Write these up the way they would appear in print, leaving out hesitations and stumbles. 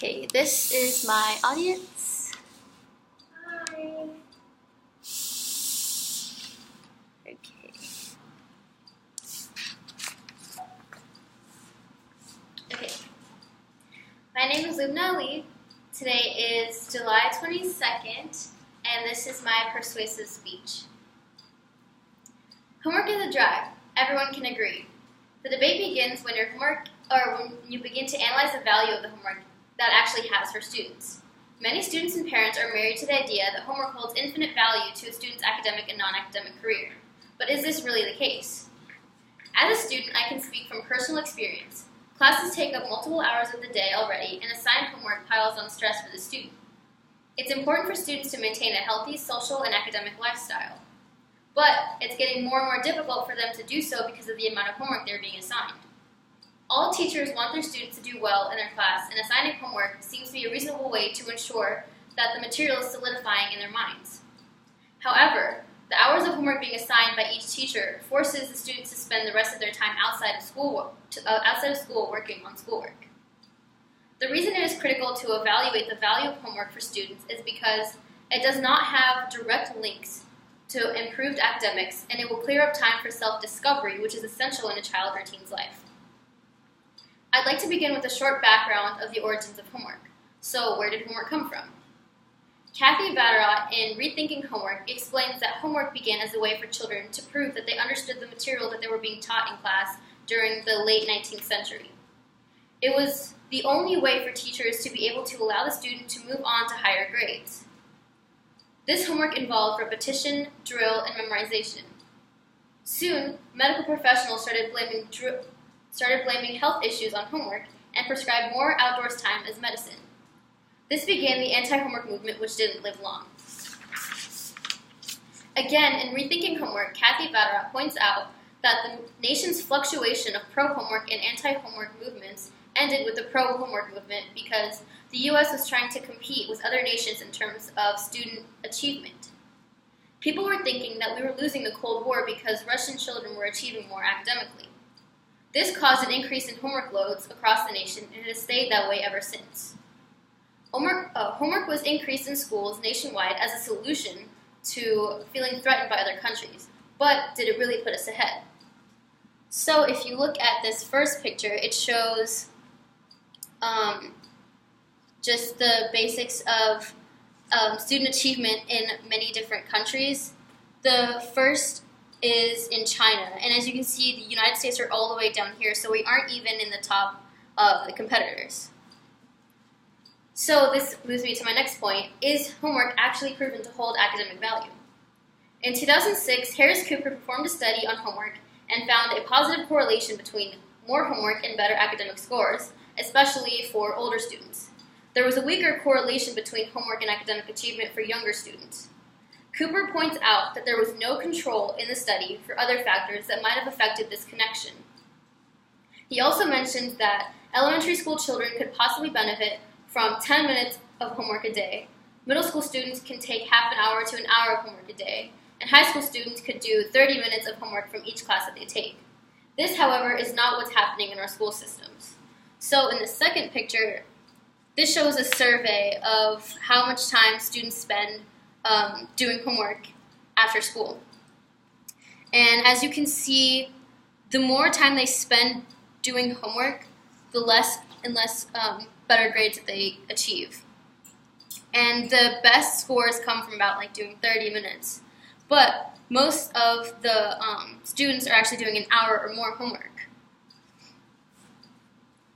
Okay, this is my audience. Hi. Okay. Okay. My name is Lubna Ali. Today is July 22nd, and this is my persuasive speech. Homework is a drag. Everyone can agree. The debate begins when when you begin to analyze the value of the homework that actually has for students. Many students and parents are married to the idea that homework holds infinite value to a student's academic and non-academic career. But is this really the case? As a student, I can speak from personal experience. Classes take up multiple hours of the day already, and assigned homework piles on stress for the student. It's important for students to maintain a healthy social and academic lifestyle. But it's getting more and more difficult for them to do so because of the amount of homework they're being assigned. All teachers want their students to do well in their class, and assigning homework seems to be a reasonable way to ensure that the material is solidifying in their minds. However, the hours of homework being assigned by each teacher forces the students to spend the rest of their time outside of school working on schoolwork. The reason it is critical to evaluate the value of homework for students is because it does not have direct links to improved academics, and it will clear up time for self-discovery, which is essential in a child or teen's life. I'd like to begin with a short background of the origins of homework. So, where did homework come from? Kathy Vatterott, in Rethinking Homework, explains that homework began as a way for children to prove that they understood the material that they were being taught in class during the late 19th century. It was the only way for teachers to be able to allow the student to move on to higher grades. This homework involved repetition, drill, and memorization. Soon, medical professionals started blaming health issues on homework and prescribed more outdoors time as medicine. This began the anti-homework movement, which didn't live long. Again, in Rethinking Homework, Kathy Vatterott points out that the nation's fluctuation of pro-homework and anti-homework movements ended with the pro-homework movement because the U.S. was trying to compete with other nations in terms of student achievement. People were thinking that we were losing the Cold War because Russian children were achieving more academically. This caused an increase in homework loads across the nation, and it has stayed that way ever since. Homework was increased in schools nationwide as a solution to feeling threatened by other countries, but did it really put us ahead? So if you look at this first picture, it shows just the basics of student achievement in many different countries. The first is in China, and as you can see, the United States are all the way down here, so we aren't even in the top of the competitors. So this moves me to my next point. Is homework actually proven to hold academic value? In 2006, Harris Cooper performed a study on homework and found a positive correlation between more homework and better academic scores, especially for older students. There was a weaker correlation between homework and academic achievement for younger students. Cooper points out that there was no control in the study for other factors that might have affected this connection. He also mentions that elementary school children could possibly benefit from 10 minutes of homework a day. Middle school students can take half an hour to an hour of homework a day, and high school students could do 30 minutes of homework from each class that they take. This, however, is not what's happening in our school systems. So in the second picture, this shows a survey of how much time students spend doing homework after school. And as you can see, the more time they spend doing homework, the less and less better grades that they achieve. And the best scores come from about doing 30 minutes. But most of the students are actually doing an hour or more homework.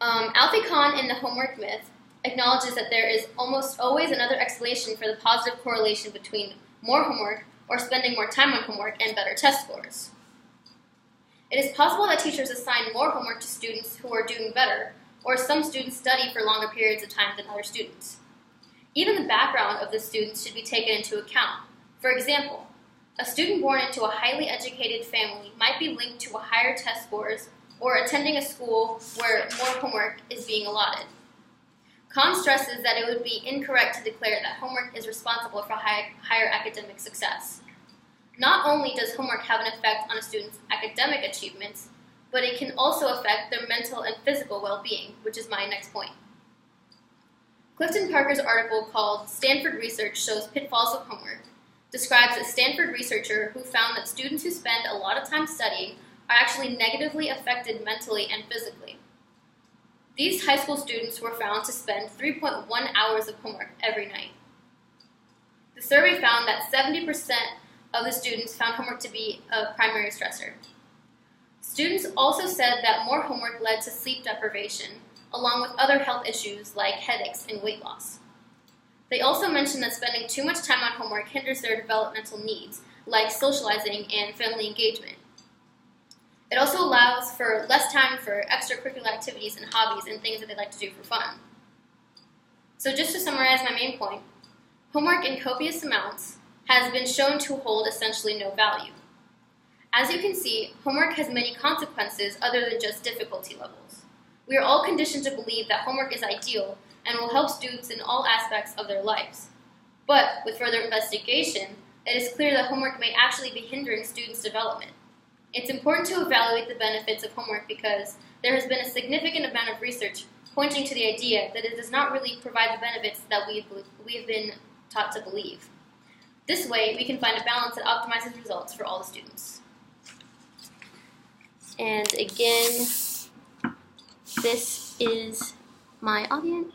Alfie Kahn in The Homework Myth acknowledges that there is almost always another explanation for the positive correlation between more homework or spending more time on homework and better test scores. It is possible that teachers assign more homework to students who are doing better, or some students study for longer periods of time than other students. Even the background of the students should be taken into account. For example, a student born into a highly educated family might be linked to higher test scores or attending a school where more homework is being allotted. Kahn stresses that it would be incorrect to declare that homework is responsible for higher academic success. Not only does homework have an effect on a student's academic achievements, but it can also affect their mental and physical well-being, which is my next point. Clifton Parker's article called Stanford Research Shows Pitfalls of Homework describes a Stanford researcher who found that students who spend a lot of time studying are actually negatively affected mentally and physically. These high school students were found to spend 3.1 hours of homework every night. The survey found that 70% of the students found homework to be a primary stressor. Students also said that more homework led to sleep deprivation, along with other health issues like headaches and weight loss. They also mentioned that spending too much time on homework hinders their developmental needs, like socializing and family engagement. It also allows for less time for extracurricular activities and hobbies and things that they like to do for fun. So just to summarize my main point, homework in copious amounts has been shown to hold essentially no value. As you can see, homework has many consequences other than just difficulty levels. We are all conditioned to believe that homework is ideal and will help students in all aspects of their lives. But with further investigation, it is clear that homework may actually be hindering students' development. It's important to evaluate the benefits of homework because there has been a significant amount of research pointing to the idea that it does not really provide the benefits that we have been taught to believe. This way, we can find a balance that optimizes results for all the students. And again, this is my audience.